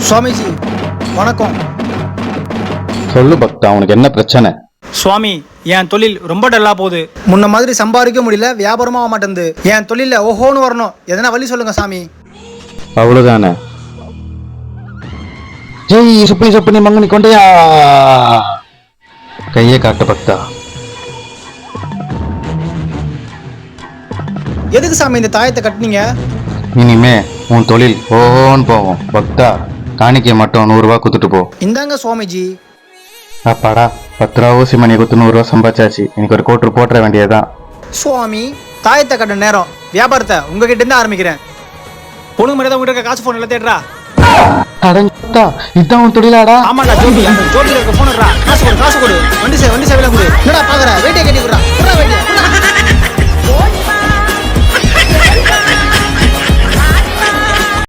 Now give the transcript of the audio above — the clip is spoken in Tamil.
சுவாமிஜி வணக்கம். சொல்லு பக்தா, உனக்கு என்ன பிரச்சனை? சுவாமி, என் தொழில் ரொம்ப டல்லா போகுது. முன்ன மாதிரி சம்பாதிக்க முடியல, வியாபாரமாக ஆக மாட்டேங்குது. என் தொழில ஓஹோன்னு வரணும், எதனா வழி சொல்லுங்க சாமி. அவ்வளவுதானே? ஜெய் சுப்பனி சுப்பனி மங்கனி கொண்டையா, கையை காட்டு பக்தா. எதுக்கு சாமி இந்த தாயத்தை கட்டினீங்க? இனிமே உன் தொழில் ஓஹோன்னு போகும் பக்தா. காணிக்கை மட்டும் 100 ரூபா குத்துட்டு போ. இந்தாங்க சுவாமிஜி. அப்பாடா, 10 ரூபா ஊசி மணி குத்து 100 ரூபா சம்பாச்சாச்சு. எனக்கு ஒரு கோட்டு போட்டுற வேண்டியதுதான். சுவாமி, தாயத்தை கட்ட நேரம். வியாபாரத்தை உங்ககிட்ட இருந்து ஆரம்பிக்கிறேன். பொண்ணு மாதிரி தான் உங்ககிட்ட இருக்க காசு போன் எல்லாம் தேடுறா. அடங்கா, இதான் உன் தொழிலாடா? ஆமாடா, ஜோபில இருக்க போன் காசு கொடு, காசு கொடு. வண்டி சேவையில கொடு. என்னடா பாக்குற? வேட்டியை கட்டி விடுறா. வேட்டியா